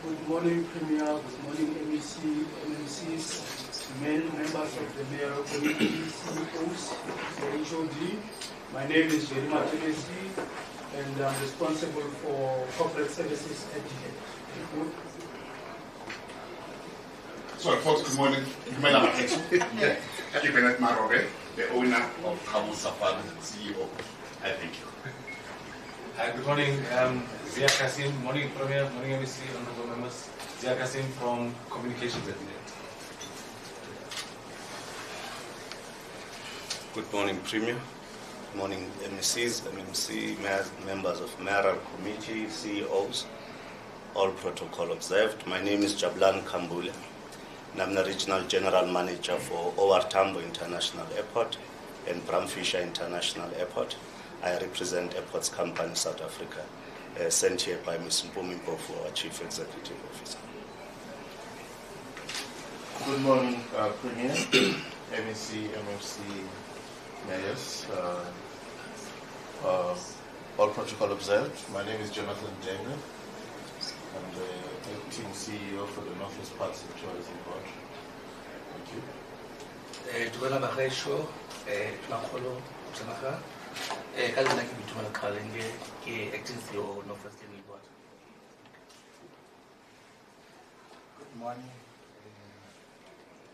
Good morning, Premier. Good morning, MEC, MMCs, members of the mayoral committee, CEOs, the HOD. My name is Jerima Telesi, and I'm responsible for corporate services at DHET. Sorry, folks, good morning. Kiberet Marobe, the owner of Kamu Safari, CEO. I thank you. Good morning, Zia Kasim. Morning, Premier. Morning, MEC, honorable members. Zia Kasim from Communications at DHET. Good morning, Premier. Good morning, MECs, MMC, members of mayoral committee, CEOs, all protocol observed. My name is Jablan Kambule, and I'm the Regional General Manager for O.R Tambo International Airport and Bram Fisher International Airport. I represent Airports Company South Africa, sent here by Ms. Mpumi Mpofu, our Chief Executive Officer. Good morning, Premier, MEC, MMC, mayors, all protocol observed. My name is Jonathan Denga. I'm the acting CEO for the Northwest Parks and Tourism Board. Thank you. Duela Mahaisho, Makolo, Jamaka. Kalina Kibitumala Kalenge, acting CEO of Northwest Board. Good morning,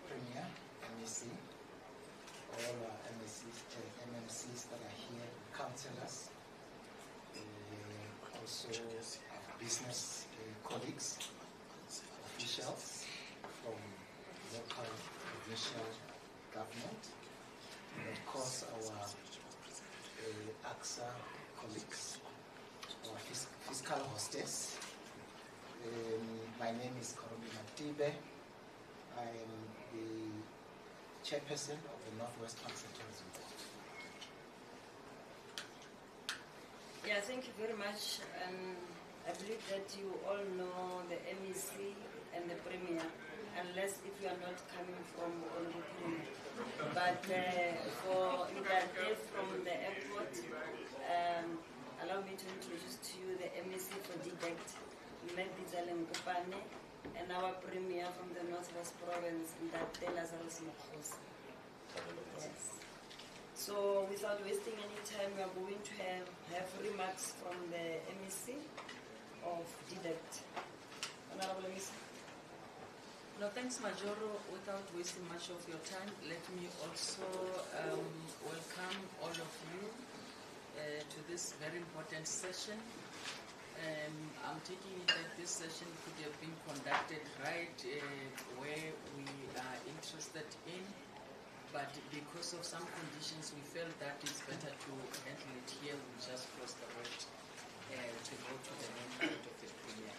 Premier, MEC, all MMCs that are here, councillors, also business colleagues, officials from local, provincial government, and of course our AXA colleagues, our fiscal hostess. My name is Korombi Matibe. I am the chairperson of the Northwest Parks and Tourism Board. Yeah, thank you very much. I believe that you all know the MEC and the Premier, unless if you are not coming from Honorable Premier. But for Idade from the airport, allow me to introduce to you the MEC for DHET, Medizalem Kupane, and our Premier from the Northwest Province, Ndate Lazarus Mokhosi. Yes. So without wasting any time, we are going to have remarks from the MEC of DHET. Honorable MEC. No, thanks, Majoro. Without wasting much of your time, let me also welcome all of you to this very important session. I'm taking it that this session could have been conducted right where we are interested in, but because of some conditions, we felt that it's better to handle it here. We just cross the road to go to the main part of the Premier.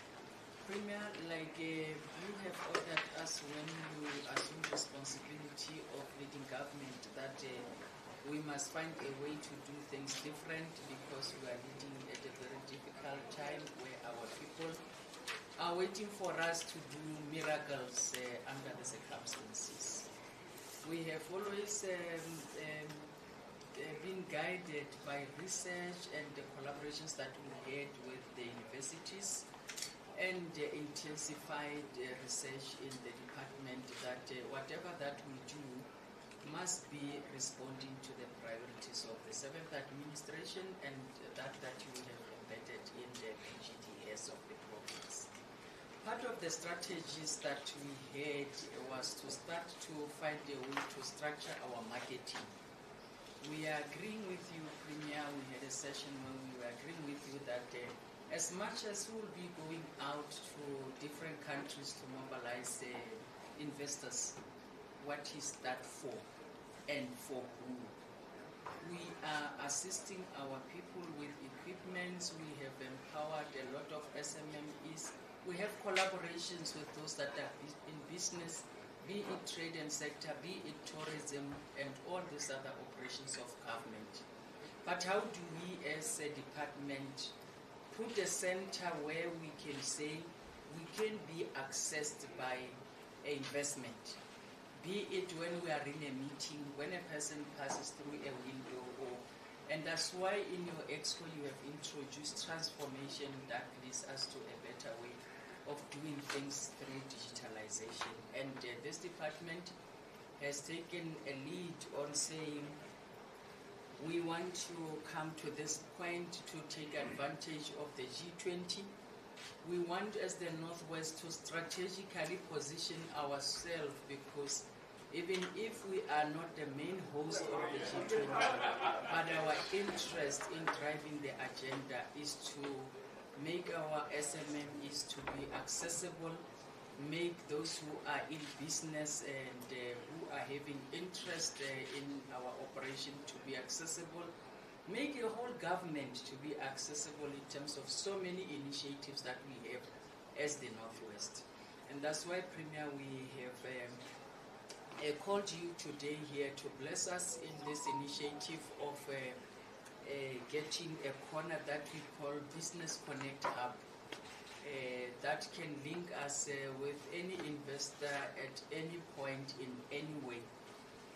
Premier, like you have ordered us when you assume responsibility of leading government that we must find a way to do things different because we are leading at a very difficult time where our people are waiting for us to do miracles under the circumstances. We have always been guided by research and the collaborations that we had with the universities and intensified research in the department that whatever that we do must be responding to the priorities of the 7th administration and that you have embedded in the PGDS of the province. Part of the strategies that we had was to start to find a way to structure our marketing. We are agreeing with you, Premier. We had a session where we were agreeing with you that as much as we will be going out to different countries to mobilize investors, what is that for and for who? We are assisting our people with equipments. We have empowered a lot of SMMEs. We have collaborations with those that are in business, be it trade and sector, be it tourism, and all these other operations of government. But how do we as a department put a center where we can say we can be accessed by investment? Be it when we are in a meeting, when a person passes through a window, and that's why in your expo you have introduced transformation that leads us to a better way. of doing things through digitalization. And this department has taken a lead on saying we want to come to this point to take advantage of the G20. We want, as the Northwest, to strategically position ourselves, because even if we are not the main host of the G20, but our interest in driving the agenda is to make our SMMEs to be accessible, make those who are in business and who are having interest in our operation to be accessible, make the whole government to be accessible in terms of so many initiatives that we have as the Northwest. And that's why, Premier, we have called you today here to bless us in this initiative of getting a corner that we call Business Connect Hub, that can link us with any investor at any point in any way.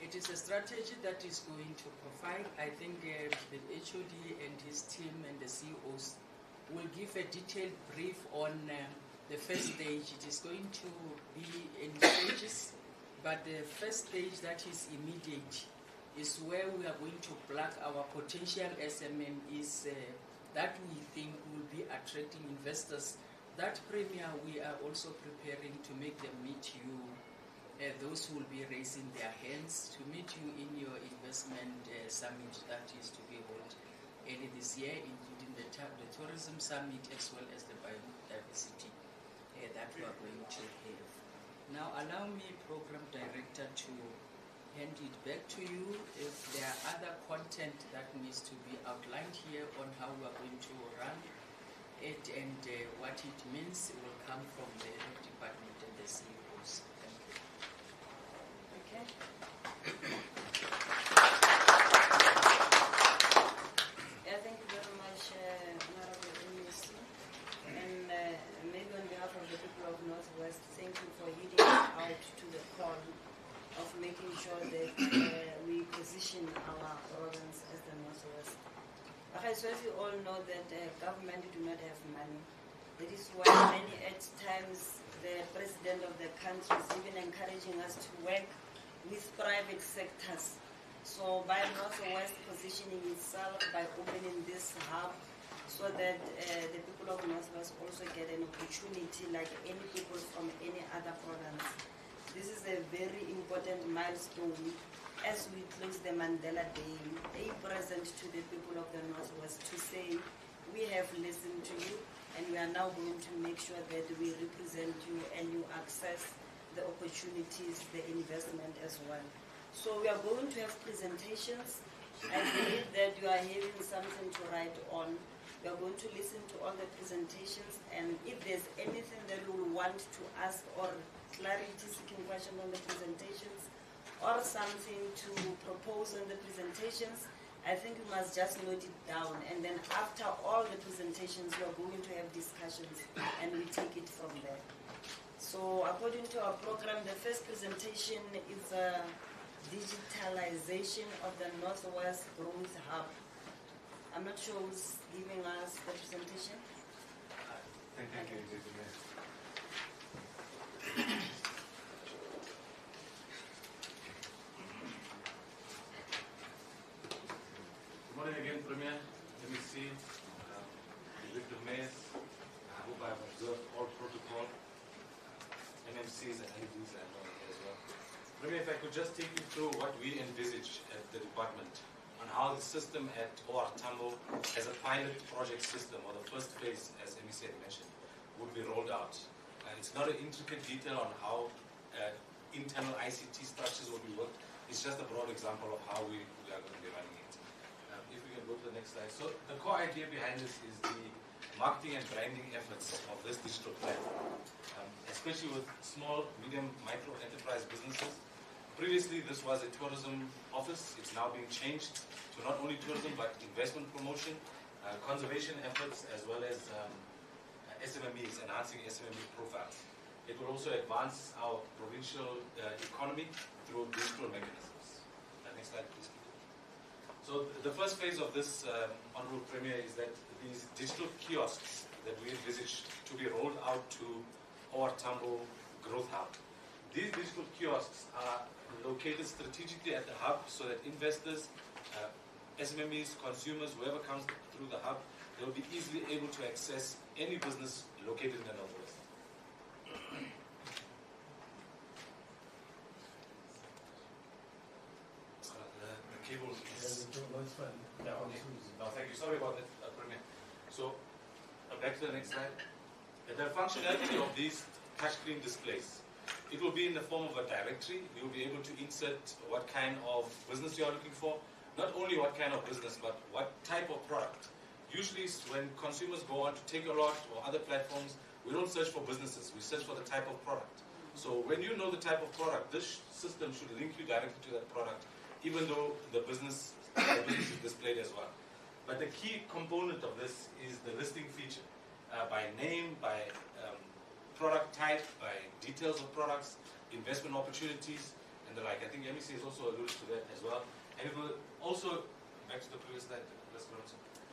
It is a strategy that is going to provide, I think the HOD and his team and the CEOs will give a detailed brief on the first stage. It is going to be in stages, but the first stage that is immediate is where we are going to plug our potential SMMEs that we think will be attracting investors. That, Premier, we are also preparing to make them meet you, those who will be raising their hands, to meet you in your investment summit that is to be held early this year, including the tourism summit as well as the biodiversity that we are going to have. Now, allow me, Program Director, to hand it back to you. If there are other content that needs to be outlined here on how we are going to run it and what it means, it will come from the head department and the CEOs. Thank you. Okay. Thank you very much, Honorable MEC. And maybe on behalf of the people of Northwest, thank you for heeding out to the call of making sure that we position our province as the Northwest. So as you all know that government do not have money. That is why many at times the president of the country is even encouraging us to work with private sectors. So by Northwest positioning itself by opening this hub so that the people of Northwest also get an opportunity like any people from any other province. This is a very important milestone as we close the Mandela Day, a present to the people of the Northwest to say, we have listened to you and we are now going to make sure that we represent you and you access the opportunities, the investment as well. So we are going to have presentations. I believe that you are having something to write on. We are going to listen to all the presentations, and if there's anything that you will want to ask or clarity seeking question on the presentations or something to propose on the presentations, I think you must just note it down, and then after all the presentations we are going to have discussions and we take it from there. So according to our program, the first presentation is a digitalization of the Northwest Growth Hub. I'm not sure who's giving us the presentation. Thank you. Good morning again, Premier. Let me see. Executive Mayors. I hope I've observed all protocol. MMCs and LDs and all as well. Premier, if I could just take you through what we envisage at the department on how the system at O.R Tambo as a pilot project system, or the first phase, as MEC had mentioned, would be rolled out. It's not an intricate detail on how internal ICT structures will be worked. It's just a broad example of how we are going to be running it. If we can go to the next slide. So the core idea behind this is the marketing and branding efforts of this digital platform, especially with small, medium, micro enterprise businesses. Previously, this was a tourism office. It's now being changed to not only tourism, but investment promotion, conservation efforts, as well as SMMEs, enhancing SMME profiles. It will also advance our provincial economy through digital mechanisms. Next slide, please. So the first phase of this, Honorable Premier, is that these digital kiosks that we envisage to be rolled out to O.R Tambo Growth Hub. These digital kiosks are located strategically at the hub so that investors, SMMEs, consumers, whoever comes through the hub, they'll be easily able to access any business located in the Northwest. The cable is... Yeah, okay. No, thank you. Sorry about that, Premier. So, back to the next slide. The functionality of these touchscreen displays. It will be in the form of a directory. You'll be able to insert what kind of business you are looking for. Not only what kind of business, but what type of product. Usually when consumers go on to Takealot or other platforms, we don't search for businesses, we search for the type of product. So when you know the type of product, this system should link you directly to that product, even though the business is displayed as well. But the key component of this is the listing feature. By name, by product type, by details of products, investment opportunities, and the like. I think MEC has also alluded to that as well. And it will also, back to the previous slide,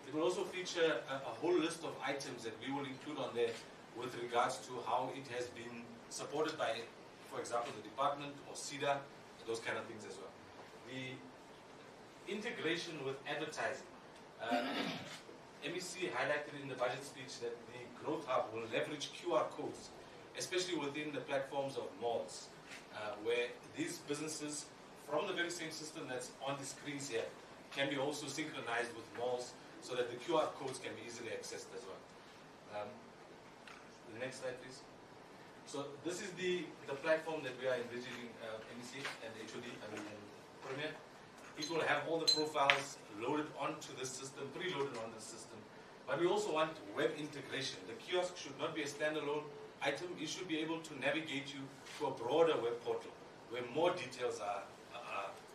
it will also feature a whole list of items that we will include on there with regards to how it has been supported by, for example, the department or CEDA, those kind of things as well. The integration with advertising. MEC highlighted in the budget speech that the Growth Hub will leverage QR codes, especially within the platforms of malls, where these businesses, from the very same system that's on the screens here, can be also synchronized with malls so that the QR codes can be easily accessed as well. The next slide, please. So this is the platform that we are envisioning, MEC and HOD, and Premier. It will have all the profiles loaded onto the system, preloaded on the system. But we also want web integration. The kiosk should not be a standalone item. It should be able to navigate you to a broader web portal where more details are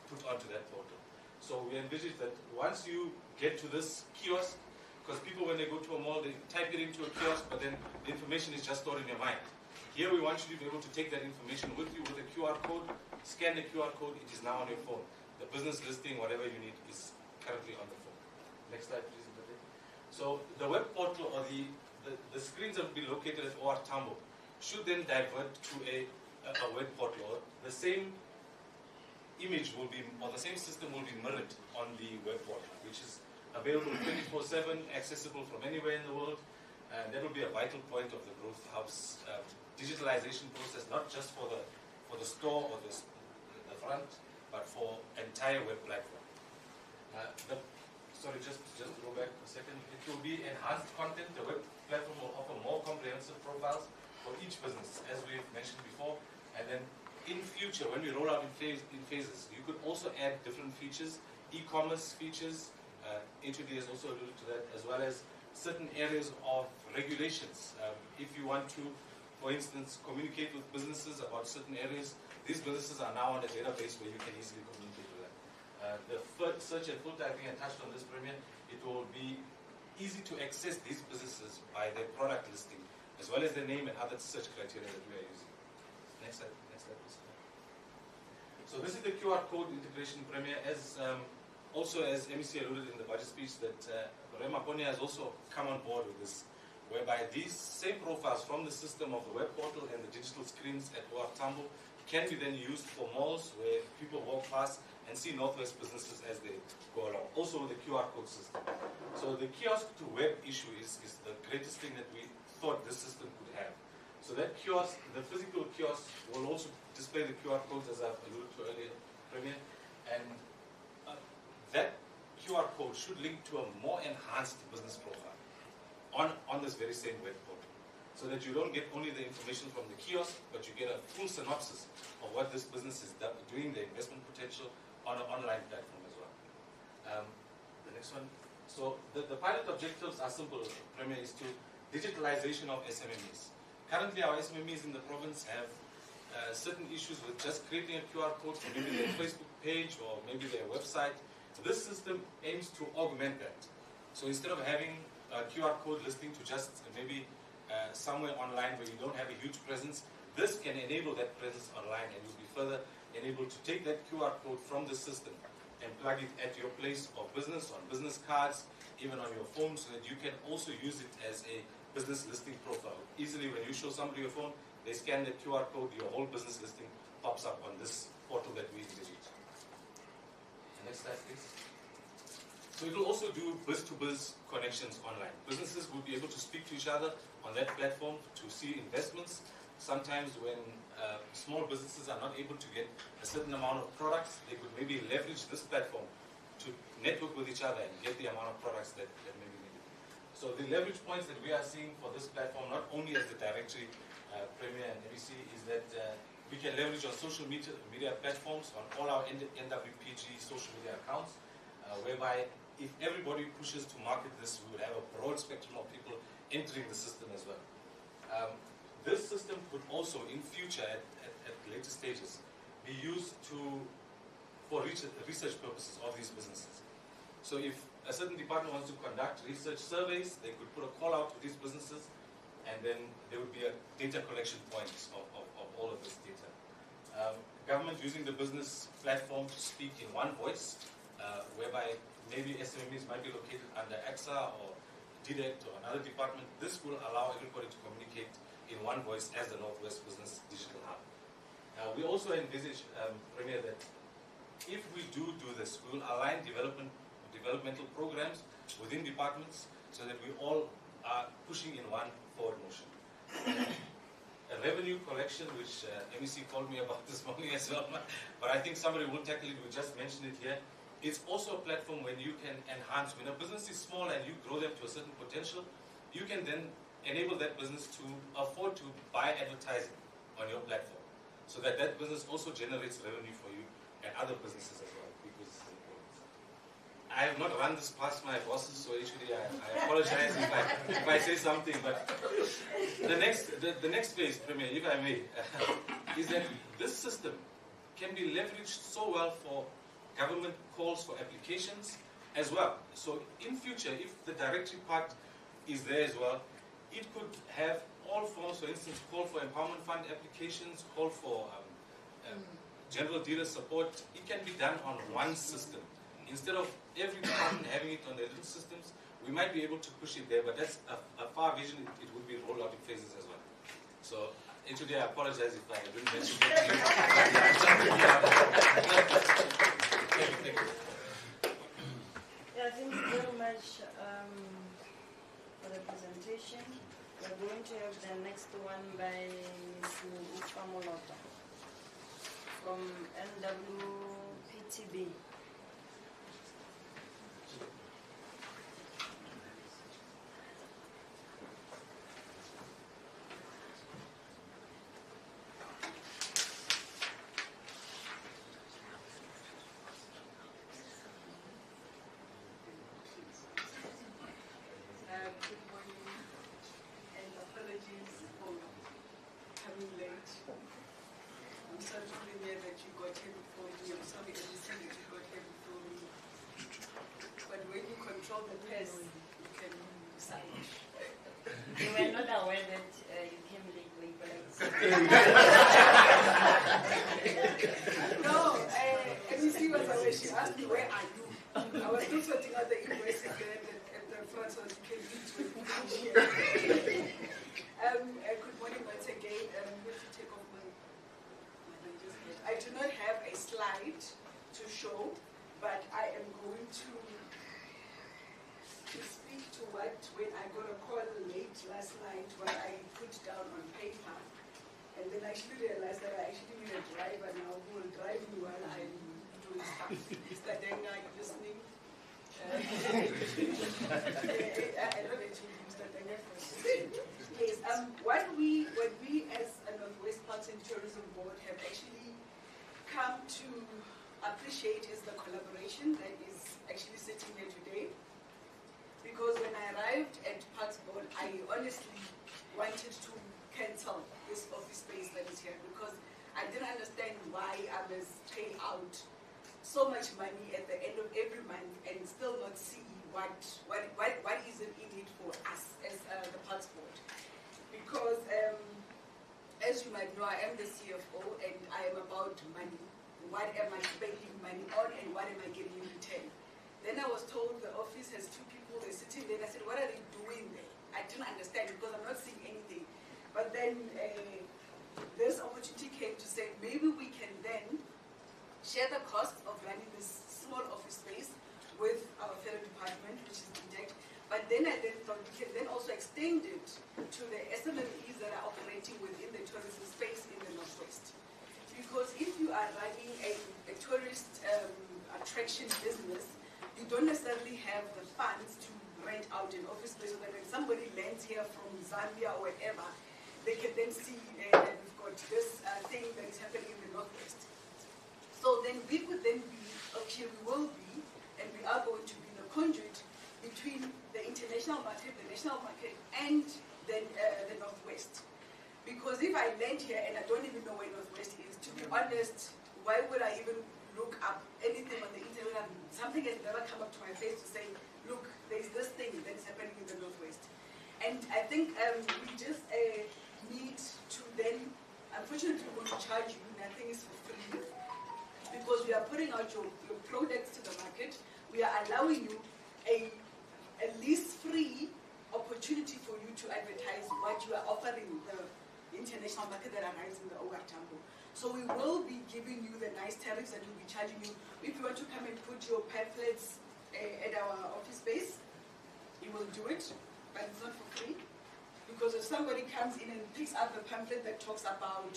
put onto that portal. So we envisage that once you get to this kiosk, because people when they go to a mall, they type it into a kiosk, but then the information is just stored in your mind. Here we want you to be able to take that information with you with a QR code, scan the QR code, it is now on your phone. The business listing, whatever you need, is currently on the phone. Next slide, please. So the web portal or the screens that will be located at O.R Tambo should then divert to a web portal. The same image will be, or the same system will be mirrored on the web portal, which is available 24/7, accessible from anywhere in the world. And that will be a vital point of the Growth Hub's digitalization process, not just for the store or the front, but for entire web platform. Sorry, just to go back a second. It will be enhanced content. The web platform will offer more comprehensive profiles for each business, as we've mentioned before. And then in future, when we roll out in phases, you could also add different features, e-commerce features. HOD has also alluded to that, as well as certain areas of regulations. If you want to, for instance, communicate with businesses about certain areas, these businesses are now on a database where you can easily communicate with them. The search and filter, I think I touched on this, Premier. It will be easy to access these businesses by their product listing, as well as their name and other search criteria that we are using. Next slide, please. So this is the QR code integration, Premier. As also as MEC alluded in the budget speech, that Rema Ponya has also come on board with this, whereby these same profiles from the system of the web portal and the digital screens at O.R Tambo can be then used for malls where people walk past and see Northwest businesses as they go along. Also with the QR code system. So the kiosk to web issue is the greatest thing that we thought this system could have. So that kiosk, the physical kiosk, will also display the QR codes as I've alluded to earlier, Premier. And that QR code should link to a more enhanced business profile on this very same web portal. So that you don't get only the information from the kiosk, but you get a full synopsis of what this business is doing, the investment potential on an online platform as well. The next one. So the pilot objectives are simple, Premier, is to digitalization of SMMEs. Currently, our SMMEs in the province have certain issues with just creating a QR code for maybe their Facebook page or maybe their website. This system aims to augment that. So instead of having a QR code listing to just maybe somewhere online where you don't have a huge presence, this can enable that presence online, and you'll be further enabled to take that QR code from the system, and plug it at your place of business, on business cards, even on your phone, so that you can also use it as a business listing profile. Easily, when you show somebody your phone, they scan the QR code, your whole business listing pops up on this portal that we integrate. Next slide, please. So it will also do biz-to-biz connections online. Businesses will be able to speak to each other on that platform to see investments. Sometimes when small businesses are not able to get a certain amount of products, they could maybe leverage this platform to network with each other and get the amount of products that may be needed. So the leverage points that we are seeing for this platform, not only as the directory, Premier and MEC, is that we can leverage on social media platforms, on all our NWPG social media accounts, whereby if everybody pushes to market this, we would have a broad spectrum of people entering the system as well. This system could also, in future, at later stages, be used for research purposes of these businesses. So if a certain department wants to conduct research surveys, they could put a call out to these businesses, and then there would be a data collection point of all of this data. Government using the business platform to speak in one voice, whereby maybe SMEs might be located under AXA or DIRECT or another department. This will allow everybody to communicate in one voice as the Northwest Business Digital Hub. We also envisage, Premier, that if we do this, we will align developmental programs within departments so that we all are pushing in one forward motion. A revenue collection, which MEC called me about this morning as well, but I think somebody will tackle it. We just mentioned it here. It's also a platform when you can enhance. When a business is small and you grow them to a certain potential, you can then enable that business to afford to buy advertising on your platform, so that business also generates revenue for you and other businesses as well, because it's important. I have not run this past my bosses, so actually I apologize if I say something, but the next phase, Premier, if I may, is that this system can be leveraged so well for government calls for applications as well. So in future, if the directory part is there as well, it could have all forms, for instance, call for empowerment fund applications, call for general dealer support. It can be done on one system. Instead of every department having it on their little systems, we might be able to push it there, but that's a far vision. It would be rolled out in phases as well. So actually, I apologize if I didn't mention that. Thank you. Yeah, thank you very much for the presentation. We're going to have the next one by Ms. Ufamolota from NWPTB. Good morning, and apologies for coming late. I'm sorry, Premier, that you got here before me. I'm sorry, MEC, that you got here before me. But when you control the pace, you can decide. You were not aware that you came late, No, MEC was aware. She asked me, where are you? I was still sorting out the invoices there at the front, so you came into it. Good morning once again. I'm going to take off my I do not have a slide to show, but I am going to speak to what, when I got a call late last night, what I put down on paper, and then I actually realized that I actually need a driver now who will drive me while I'm doing stuff. Mr. Denga, are you listening? I don't actually Mr. Denga first. Yes, what we as a Northwest Parks and Tourism Board have actually come to appreciate is the collaboration that is actually sitting here today. Because when I arrived at Parks Board, I honestly wanted to cancel this office space that is here, because I didn't understand why I must pay out so much money at the end of every month and still not see what is in it for us as the Parks Board. Because as you might know, I am the CFO and I am about money. What am I spending money on and what am I getting Then I was told the office has 2 people, they're sitting there. I said, what are they doing there? I didn't understand because I'm not seeing anything. But then this opportunity came to say, maybe we can then share the cost of running this small office space with our fellow department, which is DTEC. But then I then thought we can then also extend it to the SMMEs that are operating within the tourism space in the Northwest. Because if you are running a tourist attraction business, you don't necessarily have the funds to rent out an office space so that when somebody lands here from Zambia or wherever, they can then see that we've got this thing that is happening in the Northwest. So then we would then be, okay, we will be, and we are going to be the conduit between the international market, the national market, and then the Northwest. Because if I land here and I don't even know where Northwest is, to be honest, why would I even look up anything on the internet? Something has never come up to my face to say, look, there's this thing that is happening in the Northwest. And I think we just need to then, unfortunately, we're going to charge you, nothing is for free, because we are putting out your products to the market. We are allowing you a least free opportunity for you to advertise what you are offering the international market that arrives in the O.R Tambo. So we will be giving you the nice tariffs that we'll be charging you. If you want to come and put your pamphlets at our office space, you will do it, but it's not for free. Because if somebody comes in and picks up a pamphlet that talks about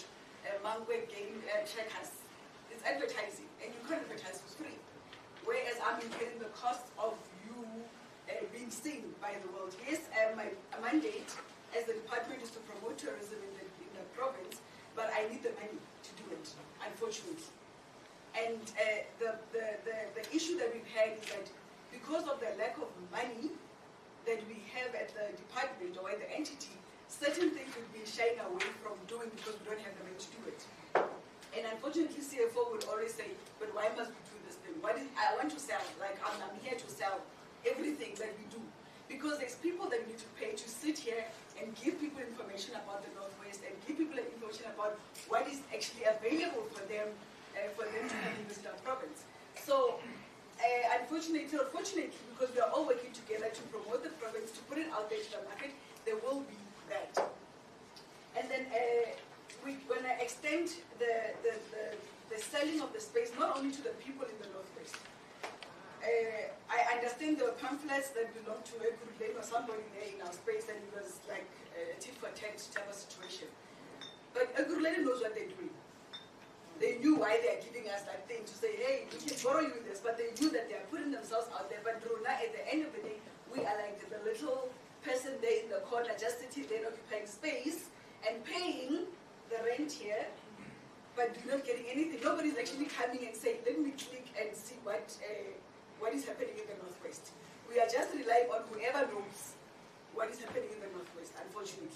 Mangwe game checkers, it's advertising, and you can't advertise for free. Whereas I'm incurring the cost of you being seen by the world. Yes, my mandate as the department is to promote tourism in the province, but I need the money to do it, unfortunately. And the issue that we've had is that because of the lack of money that we have at the department or at the entity, certain things we've been shying away from doing because we don't have the money to do it. And unfortunately, CFO will always say, but why must we do this thing? I want to sell, like I'm here to sell everything that we do. Because there's people that we need to pay to sit here and give people information about the Northwest and give people information about what is actually available for them to come in this province. So, unfortunately, because we are all working together to promote the province, to put it out there to the market, there will be that. And then when I extend the selling of the space, not only to the people in the Northwest, I understand there were pamphlets that belong to a group or somebody there in our space, and it was like a tit for tat type of situation. But a group knows what they're doing. They knew why they are giving us that thing to say, hey, we can borrow you this, but they knew that they are putting themselves out there. But Runa, at the end of the day, we are like the little person there in the corner, just sitting there occupying space and paying the rent here, but you're not getting anything. Nobody's actually coming and saying, let me click and see what is happening in the Northwest. We are just relying on whoever knows what is happening in the Northwest, unfortunately.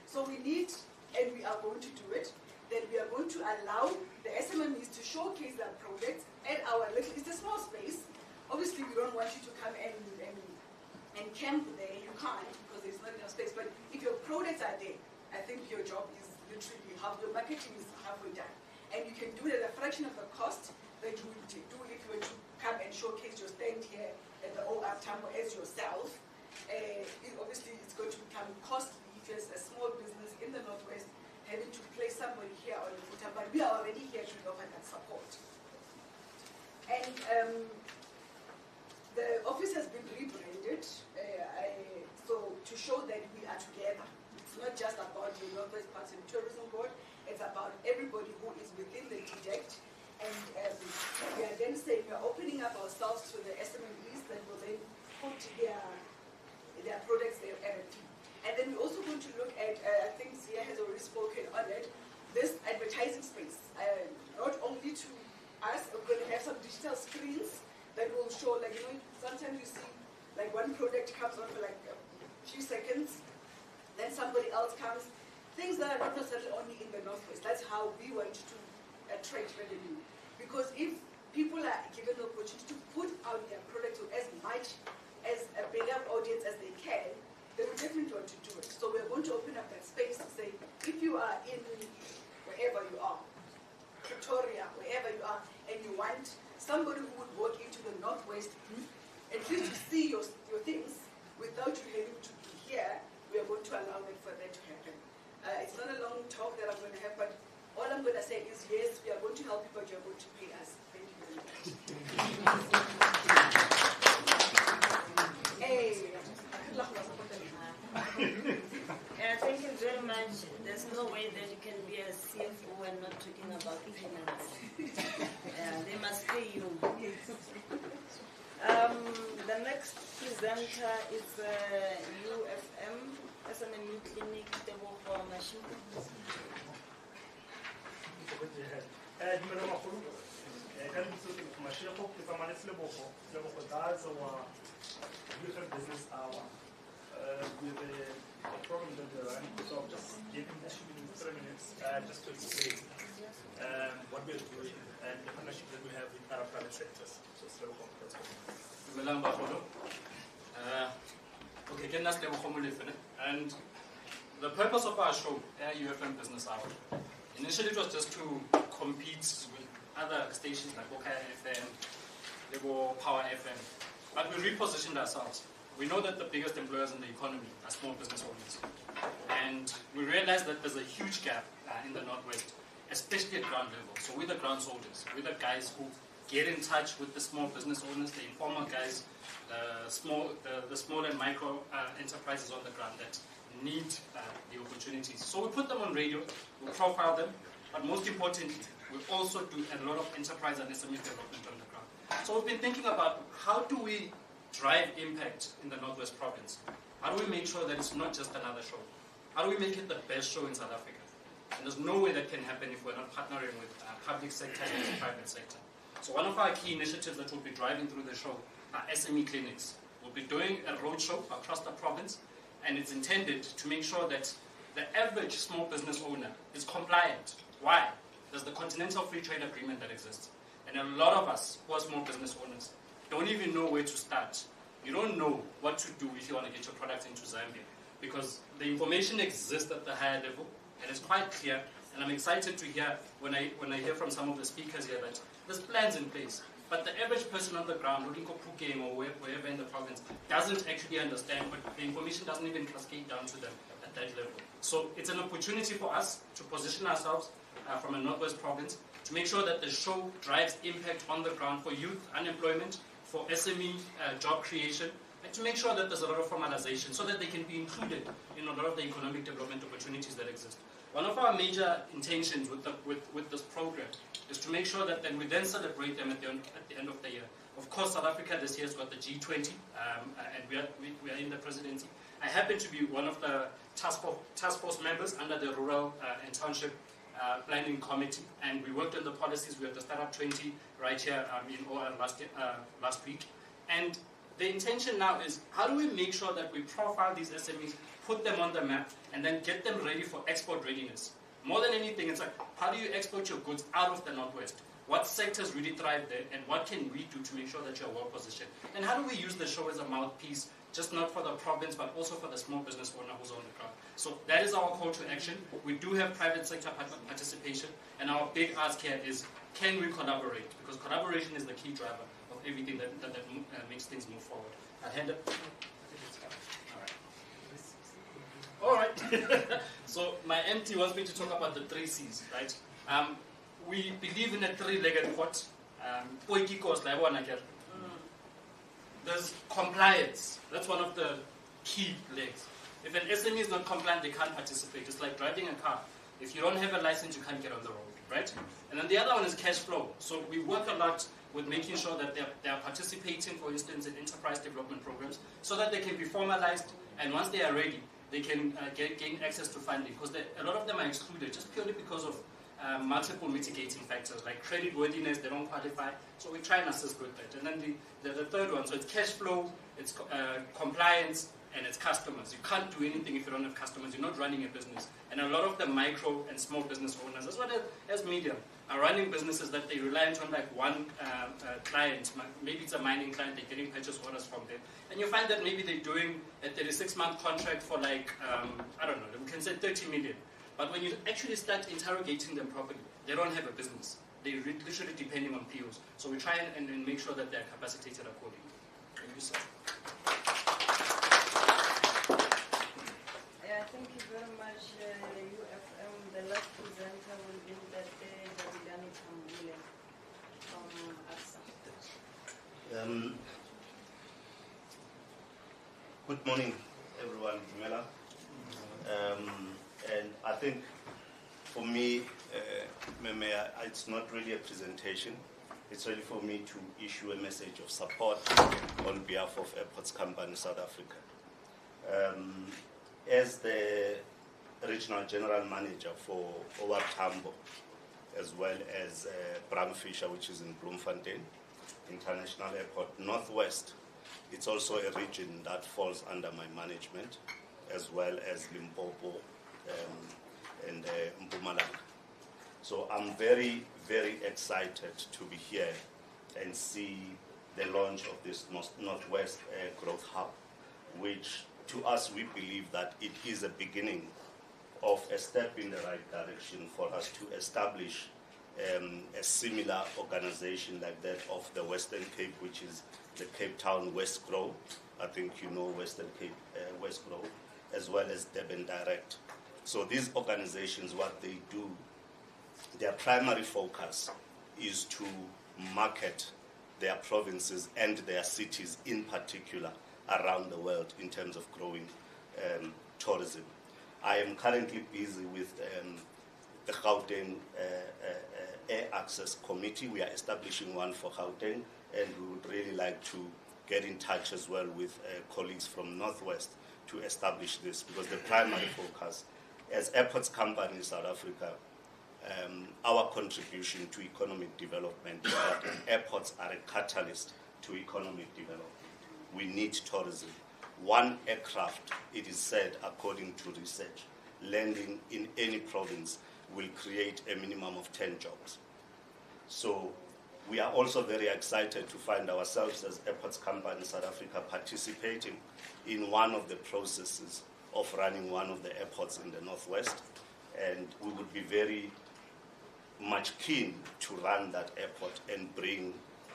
So we need, and we are going to do it, then we are going to allow the SMMEs to showcase their projects at our little, it's a small space. Obviously, we don't want you to come and camp there. You can't because there's not enough space. But if your products are there, I think your job is literally half, your marketing is halfway done. And you can do it at a fraction of the cost that you would do if you were to come and showcase your stand here at the O.R Tambo as yourself. Obviously, it's going to become costly if you're a small business in the Northwest having to place somebody here on the footer, but we are already here to offer that support. And the office has been rebranded, so to show that we are together. It's not just about the Northwest Parks and Tourism Board, it's about everybody who is within the DTEC. And we are then saying we are opening up ourselves to the SMMEs that will then put their products there at a fee. And then we're also going to look at, I think Zia has already spoken on it, this advertising space. Not only to us, we're going to have some digital screens that will show, like, you know, sometimes you see, like, one product comes on for like a few seconds, then somebody else comes. Things that are not necessarily only in the Northwest. That's how we want to attract revenue. Because if people are given the opportunity to put out their product to as much as a bigger audience as they can, they will definitely want to do it. So we're going to open up that space to say, if you are in wherever you are, Pretoria, wherever you are, and you want somebody who would walk into the Northwest booth at least to see your things without you having to be here, we are going to allow that for that to happen. It's not a long talk that I'm going to have, but all I'm going to say is yes, we are going to help you, but you're going to pay us. Thank you very much. Hey. Thank you very much. There's no way that you can be a CFO and not talking about payments. They must pay you. The next presenter is UFM, SMME Clinic, Tebogo Machine. UFM Business Hour with a program that we're running. So I'm just giving 3 minutes just to explain what we're doing and the partnership that we have with other private sectors. So it's very complicated. And the purpose of our show, UFM Business Hour, initially it was just to compete with other stations like Okaya FM, Lebo Power FM, but we repositioned ourselves. We know that the biggest employers in the economy are small business owners, and we realized that there's a huge gap in the Northwest, especially at ground level. So we're the ground soldiers, we're the guys who get in touch with the small business owners, the informal guys, the small and micro enterprises on the ground that need the opportunities. So we put them on radio, we profile them, but most importantly, we also do a lot of enterprise and SME development on the ground. So we've been thinking about how do we drive impact in the Northwest Province? How do we make sure that it's not just another show? How do we make it the best show in South Africa? And there's no way that can happen if we're not partnering with public sector and the private sector. So one of our key initiatives that we'll be driving through the show are SME clinics. We'll be doing a roadshow across the province, and it's intended to make sure that the average small business owner is compliant. Why? There's the Continental Free Trade Agreement that exists. And a lot of us who are small business owners don't even know where to start. You don't know what to do if you want to get your products into Zambia, because the information exists at the higher level, and it's quite clear. And I'm excited to hear when I hear from some of the speakers here that there's plans in place. But the average person on the ground, looking for Pukem or wherever in the province, doesn't actually understand, but the information doesn't even cascade down to them at that level. So it's an opportunity for us to position ourselves from a Northwest province to make sure that the show drives impact on the ground for youth unemployment, for SME job creation, and to make sure that there's a lot of formalization so that they can be included in a lot of the economic development opportunities that exist. One of our major intentions with this program is to make sure that then we then celebrate them at the end of the year. Of course, South Africa this year has got the G20, and we are in the presidency. I happen to be one of the task force members under the Rural and Township Planning Committee, and we worked on the policies. We had the Startup 20 right here in OR last week. And the intention now is, how do we make sure that we profile these SMEs, put them on the map, and then get them ready for export readiness? More than anything, it's like, how do you export your goods out of the Northwest? What sectors really thrive there, and what can we do to make sure that you're well positioned? And how do we use the show as a mouthpiece, just not for the province, but also for the small business owner who's on the ground? So that is our call to action. We do have private sector participation, and our big ask here is, can we collaborate? Because collaboration is the key driver of everything that makes things move forward. I'll hand it. All right. So my MT wants me to talk about the 3 C's, right? We believe in a 3-legged pot. There's compliance. That's one of the key legs. If an SME is not compliant, they can't participate. It's like driving a car. If you don't have a license, you can't get on the road, right? And then the other one is cash flow. So we work a lot with making sure that they are participating, for instance, in enterprise development programs, so that they can be formalized, and once they are ready, they can gain access to funding, because a lot of them are excluded just purely because of multiple mitigating factors, like credit worthiness, they don't qualify, so we try and assist with that. And then the third one, so it's cash flow, it's compliance, and it's customers. You can't do anything if you don't have customers. You're not running a business. And a lot of the micro and small business owners, as well as medium, are running businesses that they rely on like one client. Maybe it's a mining client, they're getting purchase orders from them. And you find that maybe they're doing a 36-month contract for like, I don't know, we can say 30 million. But when you actually start interrogating them properly, they don't have a business. They're literally depending on POs. So we try and make sure that they're capacitated accordingly. you, sir. Yeah, thank you very much, UFM. The last presenter will be that Jabulani Kambule from AXA. Good morning, everyone. Mela. And I think for me, it's not really a presentation. It's really for me to issue a message of support on behalf of Airports Company South Africa. As the Regional General Manager for O.R Tambo, as well as Bram Fisher, which is in Bloemfontein International Airport, Northwest, it's also a region that falls under my management, as well as Limpopo and Mpumalanga. So I'm very, very excited to be here and see the launch of this Northwest Growth Hub, which to us we believe that it is a beginning of a step in the right direction for us to establish a similar organization like that of the Western Cape, which is the Cape Town West Grove. I think you know Western Cape West Grove, as well as Durban Direct. So these organizations, what they do, their primary focus is to market their provinces and their cities in particular around the world in terms of growing tourism. I am currently busy with the Gauteng Air Access Committee. We are establishing one for Gauteng, and we would really like to get in touch as well with colleagues from Northwest to establish this, because the primary focus as Airports Company in South Africa, our contribution to economic development is that airports are a catalyst to economic development. We need tourism. One aircraft, it is said, according to research, landing in any province will create a minimum of 10 jobs. So we are also very excited to find ourselves as Airports Company in South Africa participating in one of the processes of running one of the airports in the Northwest. And we would be very much keen to run that airport and bring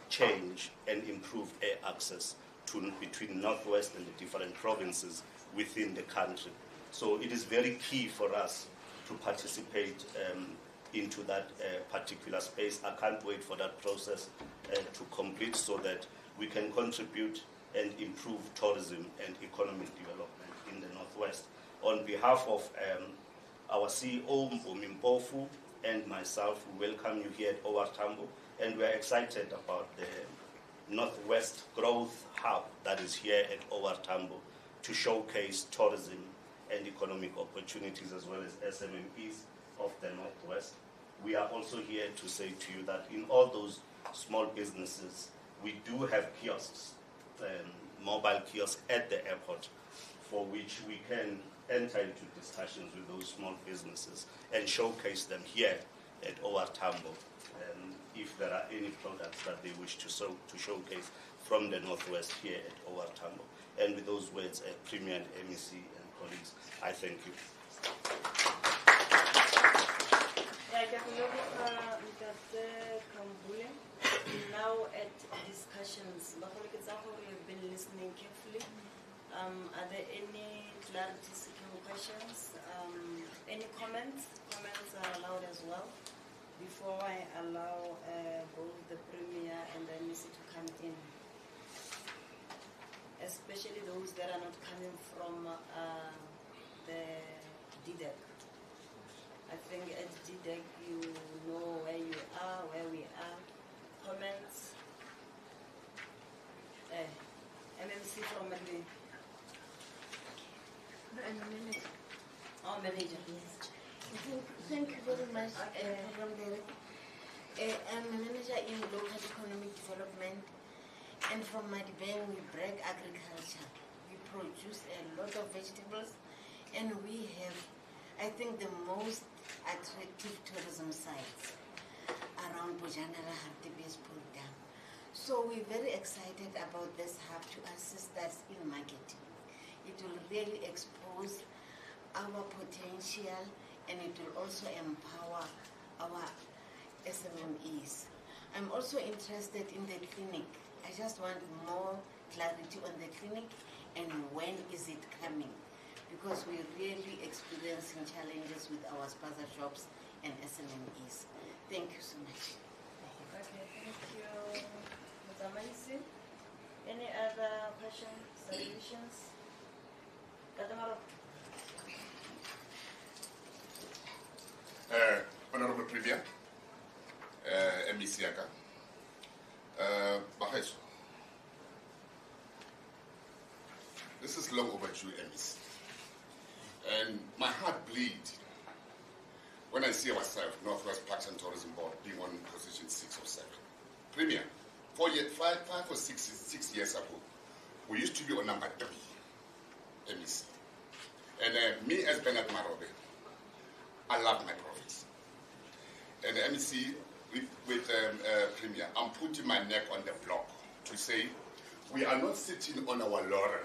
change and improve air access between Northwest and the different provinces within the country. So it is very key for us to participate into that particular space. I can't wait for that process to complete so that we can contribute and improve tourism and economic development in the Northwest. On behalf of our CEO, Mpumi Mpofu, and myself, we welcome you here at O.R Tambo, and we are excited about the Northwest Growth Hub that is here at O.R Tambo to showcase tourism and economic opportunities as well as SMMEs of the Northwest. We are also here to say to you that in all those small businesses, we do have kiosks, mobile kiosks at the airport, for which we can enter into discussions with those small businesses and showcase them here at O.R Tambo, if there are any products that they wish to showcase from the Northwest here at O.R Tambo. And with those words, Premier and MEC and colleagues, I thank you. Now at discussions, you've been listening carefully. Are there any clarity-seeking questions? Any comments? Comments are allowed as well. Before I allow both the Premier and the MEC to come in, especially those that are not coming from the DDEC. I think at DDEC you know where you are, where we are. Comments? MMC from Madrid. I'm a manager. Oh, manager. Yes. Thank you very much, Program Director. I'm a manager in local economic development, and from Madibeng we brag agriculture. We produce a lot of vegetables, and we have, I think, the most attractive tourism sites around Bojangala, Hartbees, Dam. So we're very excited about this hub to assist us in marketing. It will really expose our potential, and it will also empower our SMMEs. I'm also interested in the clinic. I just want more clarity on the clinic and when is it coming? Because we're really experiencing challenges with our spaza shops and SMMEs. Thank you so much. Okay, thank you, Ms. Amaisi. Any other questions, suggestions? Katamaro? Honorable Premier, MEC Yaka, Baheso. This is long overdue, MEC. And my heart bleeds when I see ourselves, Northwest Parks and Tourism Board, being on position 6 or 7. Premier, 5 or 6 years ago, we used to be on number 3, MEC. And me as Bernard Marobe, I love my province. And MEC, with Premier, I'm putting my neck on the block to say, we are not sitting on our laurel.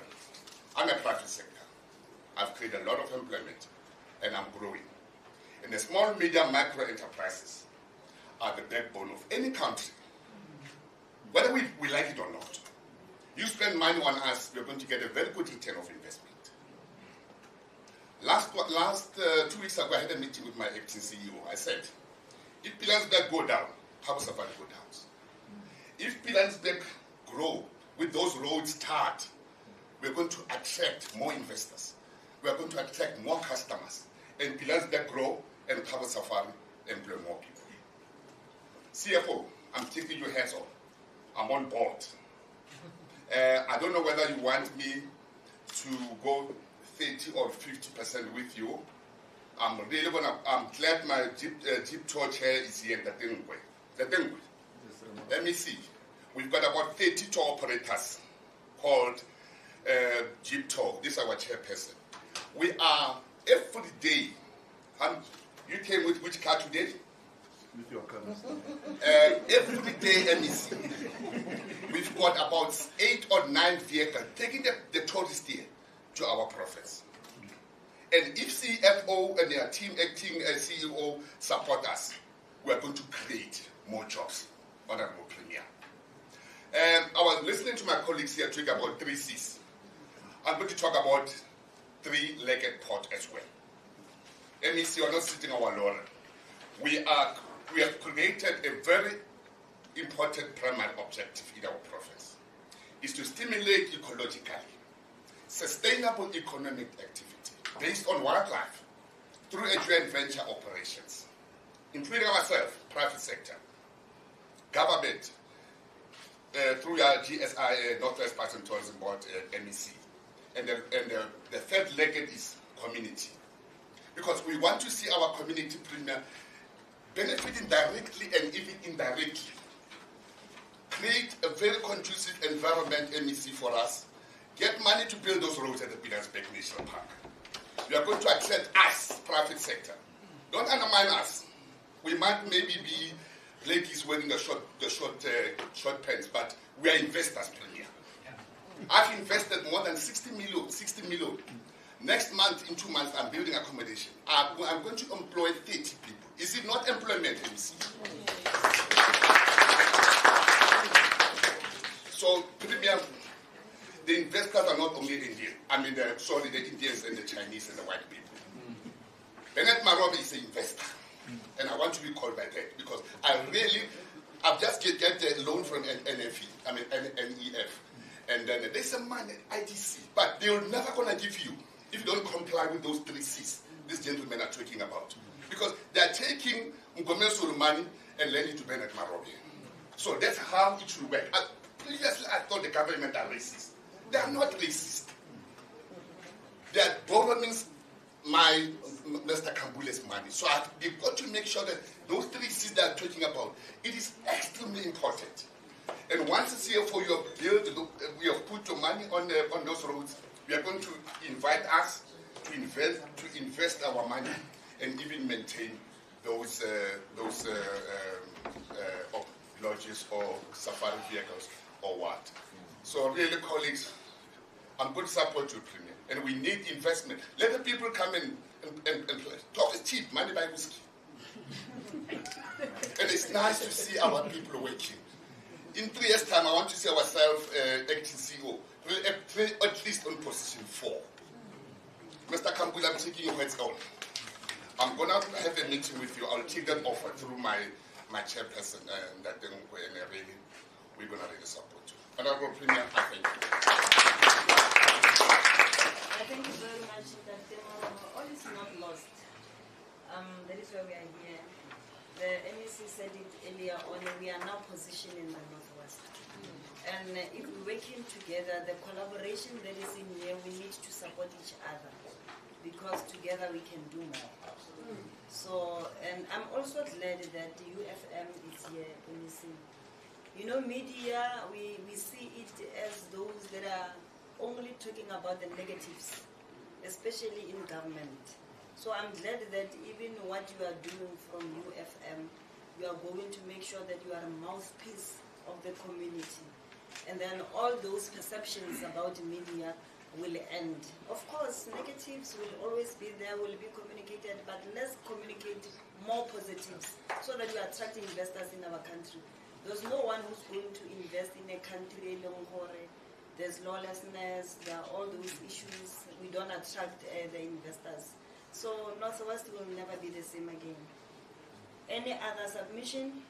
I'm a private sector. I've created a lot of employment, and I'm growing. And the small, medium, micro enterprises are the backbone of any country. Whether we like it or not, you spend money on us, we're going to get a very good return of investment. Last 2 weeks ago, I had a meeting with my acting CEO. I said, if Pilansberg go down, Cabo Safari go down. If Pilansberg grow, with those roads start, we're going to attract more investors. We are going to attract more customers. And Pilansberg grow, and Cabo Safari employ more people. CFO, I'm taking your hands off. I'm on board. I don't know whether you want me to go 30 or 50% with you. I'm glad my Jeep tour chair is here in the Dengwe. Let me see. We've got about 30 tour operators called Jeep Tour. This is our chairperson. We are every day. You came with which car today? With your car. Every day, MEC. We've got about 8 or 9 vehicles taking the tourists here to our province. And if CFO and their team acting as CEO support us, we are going to create more jobs. Honorable Premier. I was listening to my colleagues here talk about 3 C's. I'm going to talk about 3-legged pot as well. MEC, you are not sitting on our laurel. We have created a very important primary objective in our province. Is to stimulate ecologically sustainable economic activity based on wildlife through a joint venture operations, including ourselves, private sector, government, through our GSI, Northwest Parks and Tourism Board, MEC. And the third legged is community. Because we want to see our community premier benefiting directly and even indirectly. Create a very conducive environment, MEC, for us. Get money to build those roads at the Pilansberg National Park. We are going to attract us, private sector. Don't undermine us. We might maybe be ladies wearing the short pants, but we are investors, Premier. I've invested more than 60 million. Next month, in 2 months, I'm building accommodation. I'm going to employ 30 people. Is it not employment, MEC? So, Premier, the investors are not only Indian. The Indians and the Chinese and the white people. Bernard Marobe is an investor. And I want to be called by that because I've just get the loan from NEF. And then there's some money, IDC. But they're never going to give you if you don't comply with those 3 C's these gentlemen are talking about. Because they're taking Mugomesuru money and lending to Bernard Marobe. So that's how it should work. Previously, I thought the government are racist. They are not racist. They are borrowing my Mr. Kambule's money. So they've got to make sure that those 3 C's they are talking about, it is extremely important. And once the CFO you have put your money on those roads, we are going to invite us to invest our money and even maintain those lodges or safari vehicles or what. So really, colleagues, I'm going to support you, Premier. And we need investment. Let the people come and play. Talk is cheap, money buy whiskey. And it's nice to see our people working. in 3 years' time, I want to see ourselves acting CEO, at least on position 4. Mr. Kambula, I'm taking your words on. I'm going to have a meeting with you. I'll take that offer through my chairperson, and that then we're going to really support you. Honorable Premier, I thank you. I thank you very much. That all is not lost. That is why we are here. The MEC said it earlier on. We are now positioned in the Northwest. And if we're working together, the collaboration that is in here, we need to support each other, because together we can do more. So, and I'm also glad that the UFM is here, MEC. You know, media, we see it as those that are only talking about the negatives, especially in government. So I'm glad that even what you are doing from UFM, you are going to make sure that you are a mouthpiece of the community. And then all those perceptions about media will end. Of course, negatives will always be there, will be communicated, but let's communicate more positives so that we attract investors in our country. There's no one who's going to invest in a country, there's lawlessness, there are all those issues, we don't attract the investors. So Northwest will never be the same again. Any other submission?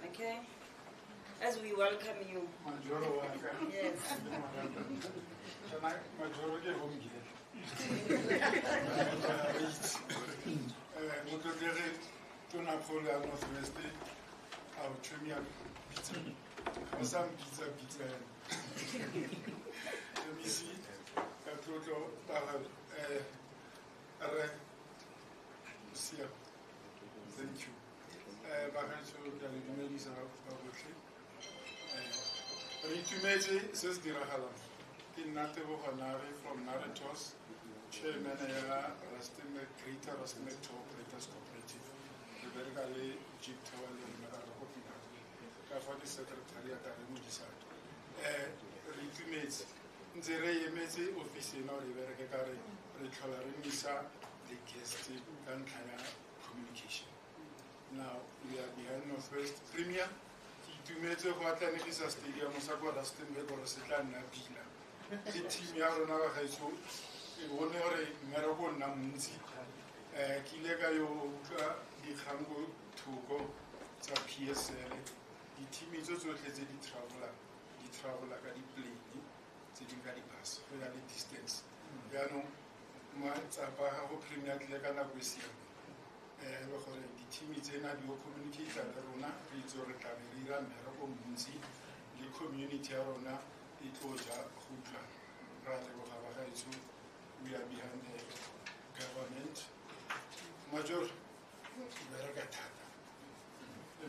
Okay. As we welcome you. Yes. Thank you. Ritumetse se se diragalang ke nna Tebogo Nare from Naretos, chairman ya Greater Rustenburg Operators Cooperative. Ke bereka le Jeep Tower le Merara go pina ka fa ke secretary ya tare mo disata. Ritumetse ntse re emetse office ena re bereke ka re tlhola re misa the guest ka ntlha ya communication. Now we are behind Northwest Premier. Tumetse go atlanegisa stadium sa kwa Rustenburg gore se tla nna pila le team ya rona ba gaetso e bone gore mmereko nna montsi ke ile ka yo utlwa dikgango thoko tsa PSL di-team tse tsotlhe tse di travela ka di-plane tse di ka di-bus go ya le distance jaanong matsapa ga go Premier tlile ka nako e siame gore di-team tsena di go communicata le rona re itse gore tla be re ira mmereko montsi le community ya rona e tlo ja go utlwana ra leboga ba gaetso we are behind the government major ke bereka thata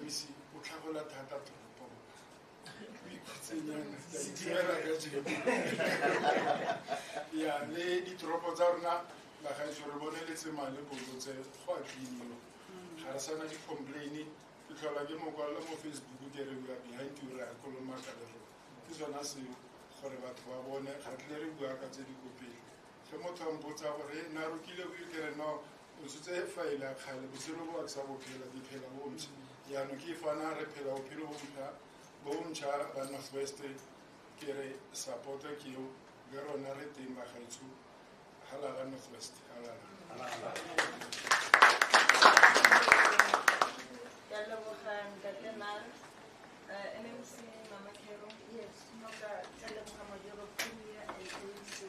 MEC o tlhagola thata toropong o ikhutsenyana ka itirela ka jeko ya le ditoropo tsa rona ba gaetso re bone letsemane bolotse go a cleaniwa ga re sana di-complaini ke tlhola ke mokwalla mo Facebook ke re we are behind you re a kolomaka le rona ke sona seo gore batho ba bone ga tle re bua ka tse di kopele ge motho a mpotsa gore na rokile o ke re no o setse faele a kgale botshelo bo a ke sa bophela di phela bo ntšha jaanong ke fana re phela bophelo bo ntšha ba Northwest ke re support ke yo le rona re teng ba gaetsho halala Northwest halala MMC Mama Kero. Yes, Noka Telemuhamadiro Premier and MMC.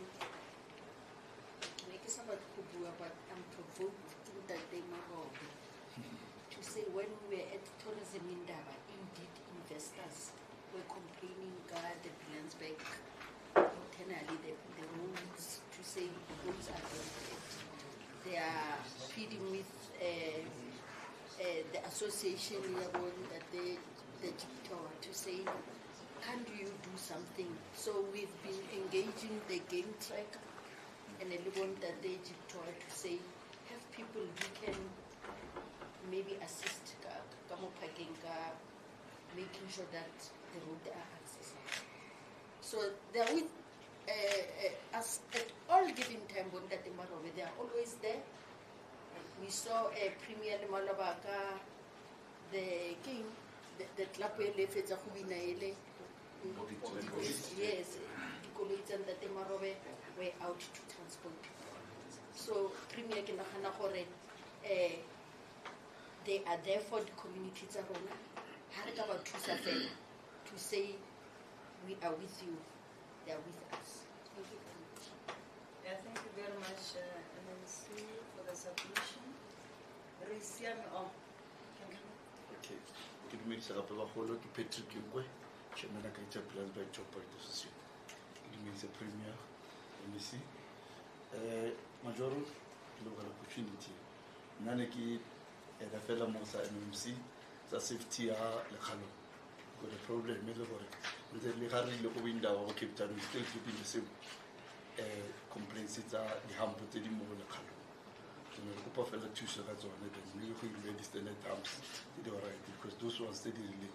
Make somebody who but I'm provoked that they to say when we were at tourism in Daba, indeed investors were complaining God the Blansbeck internally the rules to say the rules are very they are feeding with the association that the Tower to say, can't you do something? So we've been engaging the game track and I want that the Tower to say, have people who can maybe assist making sure that the road are accessible. So they're with us at all given time when that they are always there. We saw a Premier Malabaka the king, the club where le fetsa go bina ele. Yes, dikoloi tsa Ntate Marobe were out to transport. So Premier ke nagana gore they are there for the community tsa rona. Ha re ka ba thusa fela to say we are with you, they are with us. Thank you very much. Yeah, thank you very much, MNC, for the submission. Okay. Ke dumedisa gape bagolo ke Patrick Ngwe, Chairman of the Pillsbury Chocolate Association. Ke dumedisa Premier, MEC. Majoro, ke local opportunity. Nna ne ke ena fela mo sa MMC sa safety ya lekgalo. Because the problem is gore ntse le ga re ile go window wa Cape Town, we still keeping the same complaints tsa dihampo tse di mo lekgalo. Ke kopa fela thuso ka tsone then maybe go ile di-standard arms they were right because those ones they really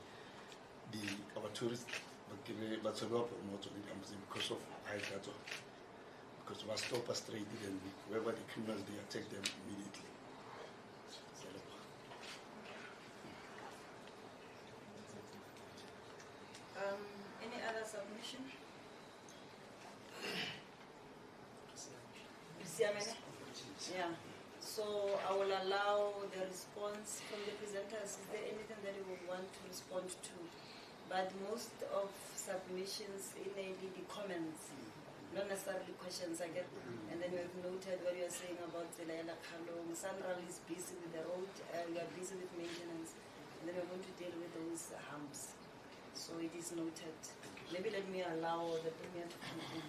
our tourists but so up not on the because of high data because we stop us straight then whoever the criminals they attack them immediately. Any other submission? Yeah. So I will allow the response from the presenters. Is there anything that you would want to respond to? But most of submissions, mainly the comments, not necessarily questions, I get. And then we have noted what you are saying about Zelayala Kalong. Sandra is busy with the road, we are busy with maintenance. And then we're going to deal with those humps. So it is noted. Maybe let me allow the Premier to come in.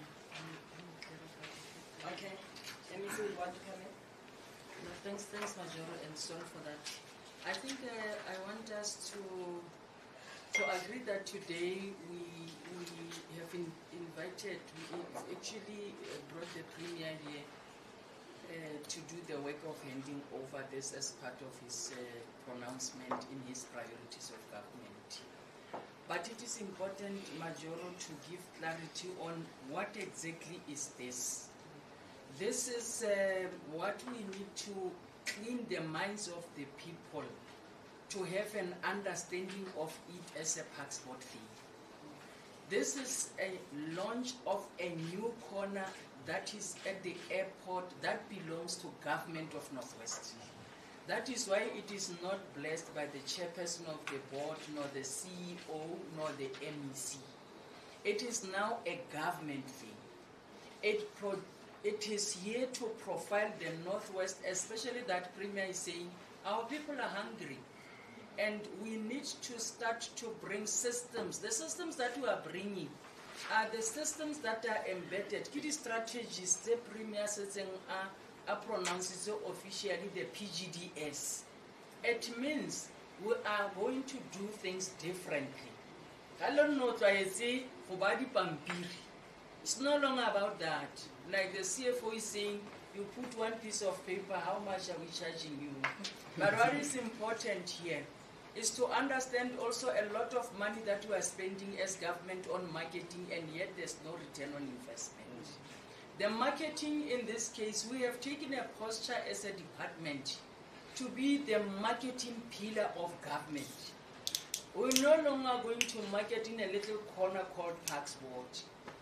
Okay. Let me see, you want to come in? No, thanks, Majoro, and sorry for that. I think I want us to agree that today we have invited, we actually brought the Premier here to do the work of handing over this as part of his pronouncement in his priorities of government. But it is important, Majoro, to give clarity on what exactly is this. This is what we need to clean the minds of the people to have an understanding of it as a passport fee. This is a launch of a new corner that is at the airport that belongs to Government of Northwest. That is why it is not blessed by the chairperson of the board, nor the CEO, nor the MEC. It is now a government thing. It is here to profile the Northwest, especially that Premier is saying our people are hungry. And we need to start to bring systems. The systems that we are bringing are the systems that are embedded. Key strategies, the Premier says, pronounces officially the PGDS. It means we are going to do things differently. I don't know what I say for body pampiri. It's no longer about that. Like the CFO is saying, you put one piece of paper, how much are we charging you? But what is important here is to understand also a lot of money that we are spending as government on marketing, and yet there's no return on investment. The marketing in this case, we have taken a posture as a department to be the marketing pillar of government. We're no longer going to market in a little corner called Parks Board,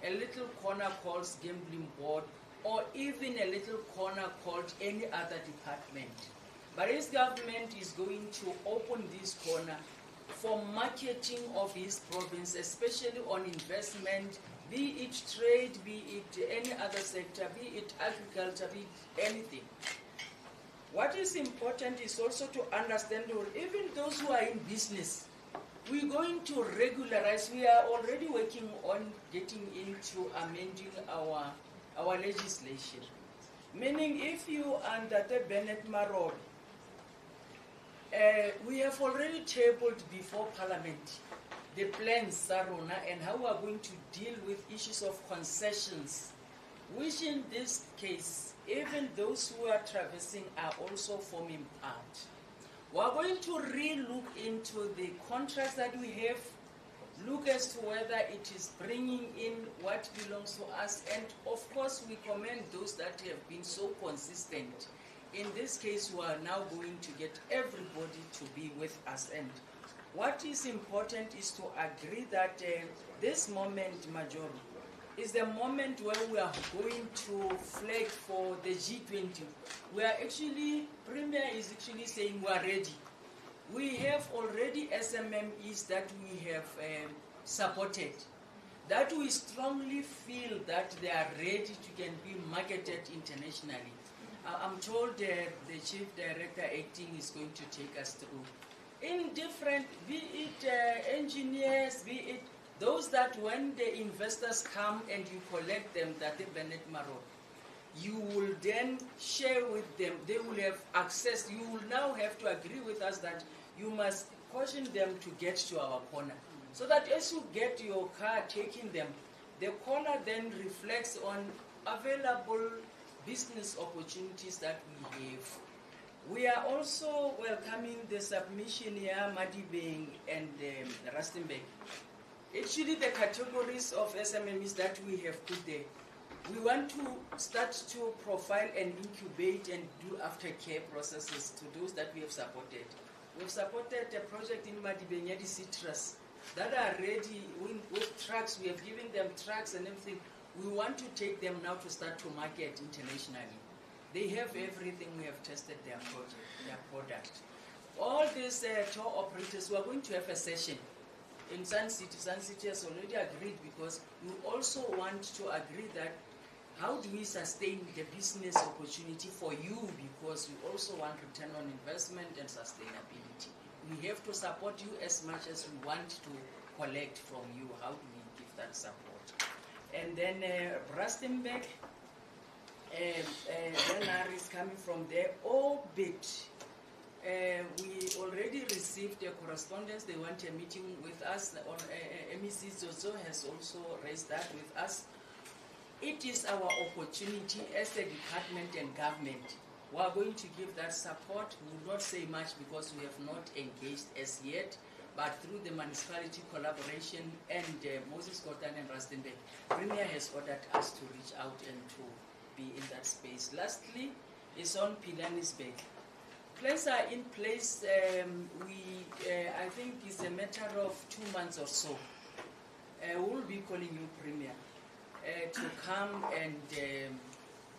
a little corner called Gambling Board, or even a little corner called any other department. But his government is going to open this corner for marketing of his province, especially on investment, be it trade, be it any other sector, be it agriculture, be it anything. What is important is also to understand that even those who are in business, we're going to regularize. We are already working on getting into amending our legislation. Meaning if you under the Bennett Marobe, we have already tabled before Parliament the plans, Sarona, and how we are going to deal with issues of concessions, which in this case, even those who are traversing are also forming part. We are going to re-look into the contracts that we have, look as to whether it is bringing in what belongs to us, and of course we commend those that have been so consistent in this case, we are now going to get everybody to be with us. And what is important is to agree that this moment, Major, is the moment where we are going to flag for the G20. We are actually, Premier is actually saying we are ready. We have already SMMEs that we have supported, that we strongly feel that they are ready to can be marketed internationally. I'm told the Chief Director acting is going to take us through. In different, be it engineers, be it those that when the investors come and you collect them, that they Bennett Maro, you will then share with them, they will have access, you will now have to agree with us that you must caution them to get to our corner. So that as you get your car taking them, the corner then reflects on available business opportunities that we have. We are also welcoming the submission here, Madibeng and Rustenburg. Actually, the categories of SMMEs that we have put there, we want to start to profile and incubate and do aftercare processes to those that we have supported. We've supported a project in Madibeng, the citrus, that are ready with trucks. We have given them trucks and everything. We want to take them now to start to market internationally. They have everything. We have tested their product. All these tour operators, we are going to have a session in Sun City. Sun City has already agreed because we also want to agree that how do we sustain the business opportunity for you, because we also want return on investment and sustainability. We have to support you as much as we want to collect from you. How do we give that support? And then Rustenburg, Leonard is coming from there. Orbit, we already received a correspondence. They want a meeting with us. MEC Zozo has also raised that with us. It is our opportunity as a department and government. We are going to give that support. We will not say much because we have not engaged as yet, but through the municipality collaboration and Moses Kotan and Rustenburg, Premier has ordered us to reach out and to be in that space. Lastly, is on Pilanesberg. Plans are in place. I think it's a matter of 2 months or so. We'll be calling you Premier to come and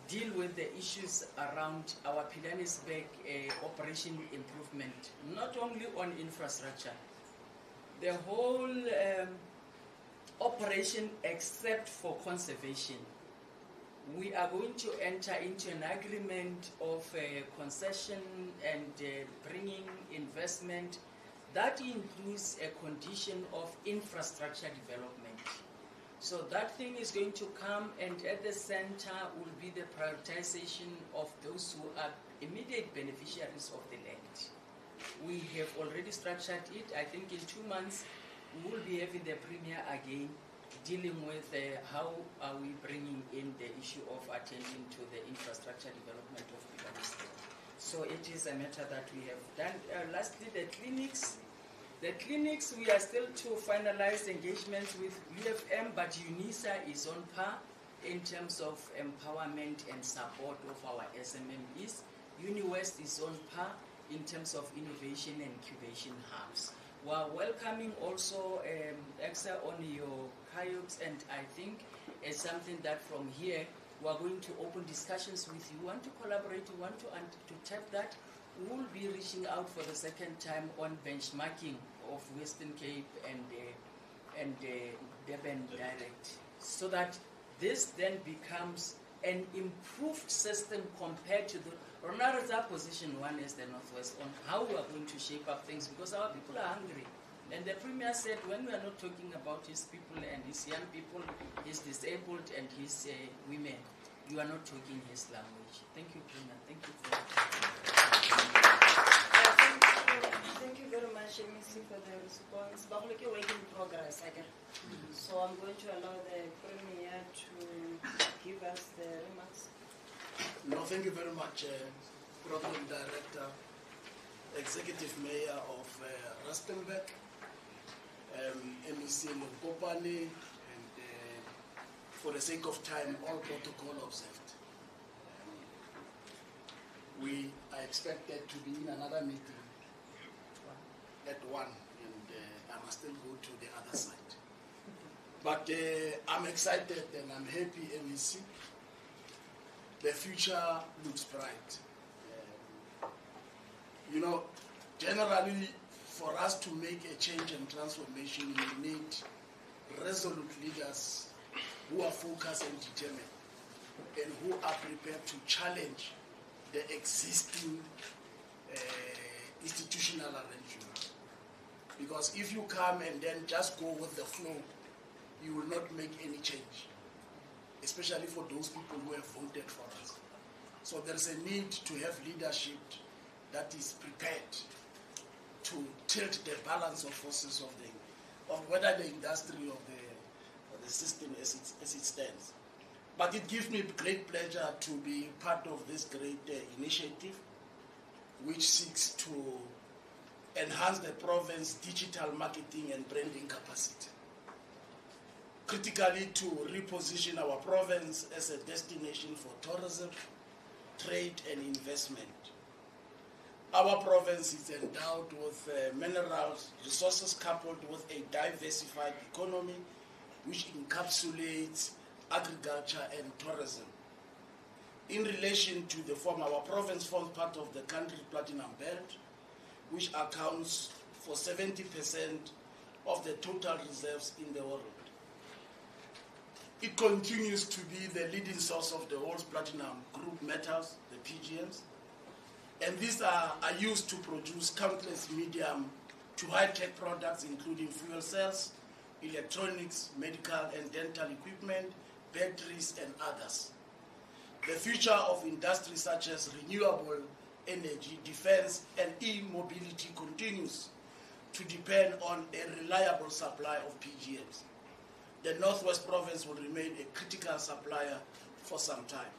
deal with the issues around our Pilanesberg operation improvement, not only on infrastructure, the whole operation except for conservation. We are going to enter into an agreement of concession and bringing investment. That includes a condition of infrastructure development. So that thing is going to come, and at the center will be the prioritization of those who are immediate beneficiaries of the land. We have already structured it. I think in 2 months we will be having the Premier again dealing with how are we bringing in the issue of attending to the infrastructure development of Pilanesberg. So it is a matter that we have done. Lastly, the clinics. The clinics, we are still to finalize engagements with UFM, but UNISA is on par in terms of empowerment and support of our SMMEs. UniWest is on par in terms of innovation and incubation hubs. We are welcoming also EXA on your CAIOPS, and I think it's something that from here we are going to open discussions with you. We want to collaborate, we want to tap that. We will be reaching out for the second time on benchmarking of Western Cape and Durban Direct, so that this then becomes an improved system compared to the Ronara's position one is the Northwest on how we are going to shape up things, because our people are hungry. And the Premier said when we are not talking about his people and his young people, his disabled and his women, you are not talking his language. Thank you, Premier. Thank you for Thank you very much, MEC, for the response. But look, work in progress again. So I'm going to allow the Premier to give us the remarks. No, thank you very much, Program Director, Executive Mayor of Rustenburg, MEC Mokopane, and for the sake of time, all protocol observed. we are expected to be in another meeting at 1, and I must still go to the other side. But I'm excited and I'm happy, MEC. The future looks bright. Generally, for us to make a change and transformation, we need resolute leaders who are focused and determined and who are prepared to challenge the existing institutional arrangement. Because if you come and then just go with the flow, you will not make any change, especially for those people who have voted for us. So there is a need to have leadership that is prepared to tilt the balance of forces of whether the industry or the system as it stands. But it gives me great pleasure to be part of this great initiative, which seeks to enhance the province's digital marketing and branding capacity. Critically, to reposition our province as a destination for tourism, trade, and investment. Our province is endowed with minerals, resources coupled with a diversified economy which encapsulates agriculture and tourism. In relation to the former, our province forms part of the country's platinum belt, which accounts for 70% of the total reserves in the world. It continues to be the leading source of the world's platinum group metals, the PGMs, and these are used to produce countless medium to high-tech products, including fuel cells, electronics, medical and dental equipment, batteries, and others. The future of industries such as renewable energy, defense, and e-mobility continues to depend on a reliable supply of PGMs. The Northwest Province will remain a critical supplier for some time.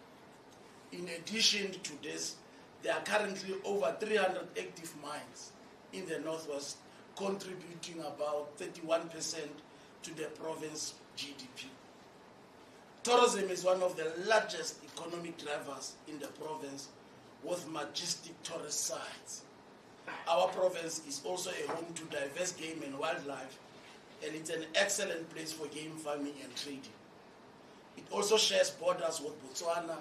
In addition to this, there are currently over 300 active mines in the Northwest, contributing about 31% to the province's GDP. Tourism is one of the largest economic drivers in the province, with majestic tourist sites. Our province is also a home to diverse game and wildlife, and it's an excellent place for game farming and trading. It also shares borders with Botswana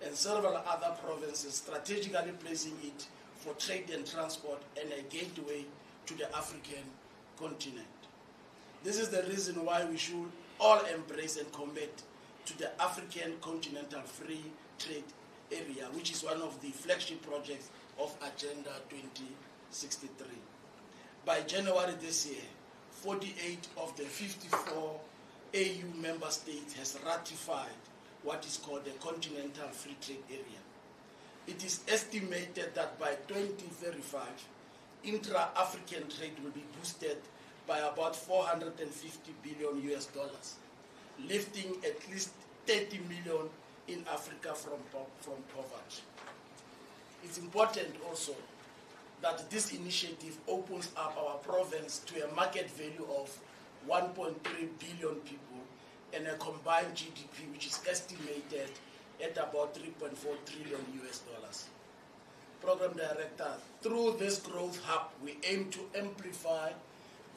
and several other provinces, strategically placing it for trade and transport and a gateway to the African continent. This is the reason why we should all embrace and commit to the African Continental Free Trade Area, which is one of the flagship projects of Agenda 2063. By January this year, 48 of the 54 AU member states has ratified what is called the Continental Free Trade Area. It is estimated that by 2035, intra-African trade will be boosted by about $450 billion US, lifting at least 30 million in Africa from poverty. It's important also that this initiative opens up our province to a market value of 1.3 billion people and a combined GDP which is estimated at about 3.4 trillion US. Program Director, through this growth hub, we aim to amplify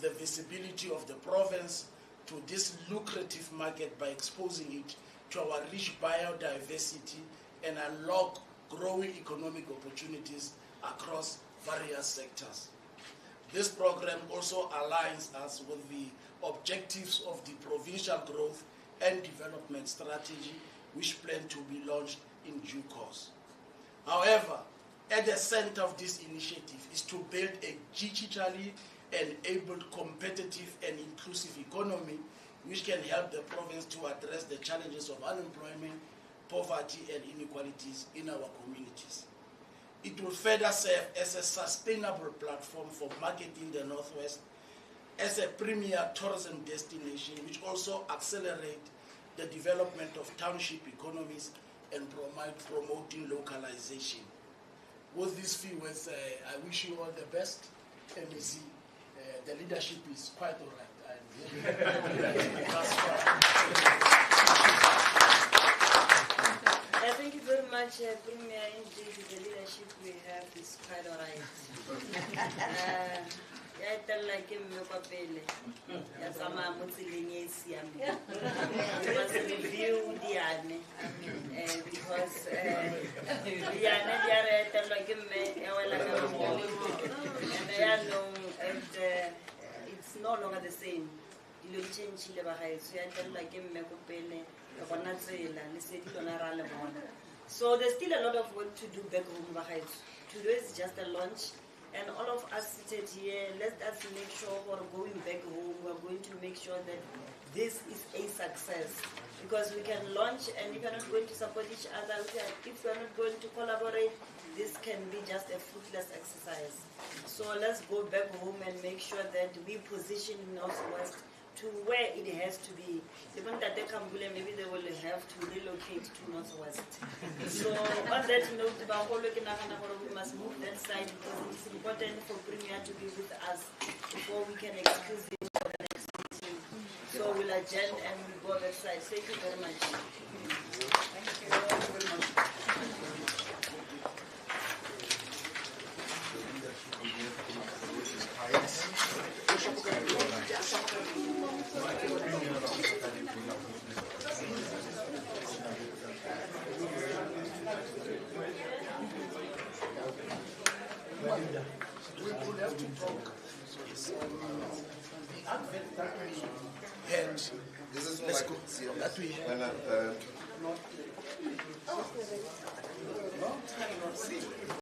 the visibility of the province to this lucrative market by exposing it to our rich biodiversity and unlock growing economic opportunities across various sectors. This program also aligns us with the objectives of the provincial growth and development strategy, which plan to be launched in due course. However, at the center of this initiative is to build a digitally enabled, competitive and inclusive economy which can help the province to address the challenges of unemployment, poverty and inequalities in our communities. It will further serve as a sustainable platform for marketing the Northwest as a premier tourism destination, which also accelerate the development of township economies and promoting localization. With these few words, I wish you all the best. MEC, the leadership is quite all right. Thank you very much. much, Premier. Indeed, the leadership we have is quite alright. I tell like him, yes, I'm a Muslim, you must review the admin because they are tell like him, and they are known, and it's no longer the same. You change the Bahai, so I tell like him, so there's still a lot of work to do back home, Bahai. Today is just a launch. And all of us seated here, let us make sure we're going back home, we're going to make sure that this is a success. Because we can launch, and if you're not going to support each other, if we're not going to collaborate, this can be just a fruitless exercise. So let's go back home and make sure that we position Northwest to where it has to be. Even that they come, maybe they will have to relocate to Northwest. So on that note, we must move that side because it's important for Premier to be with us before we can excuse him for the next meeting. So we'll adjourn and we'll go that side. Thank you very much. Thank you very much. We would have to talk. The advert that we had, let's go. That we had. Long time not see.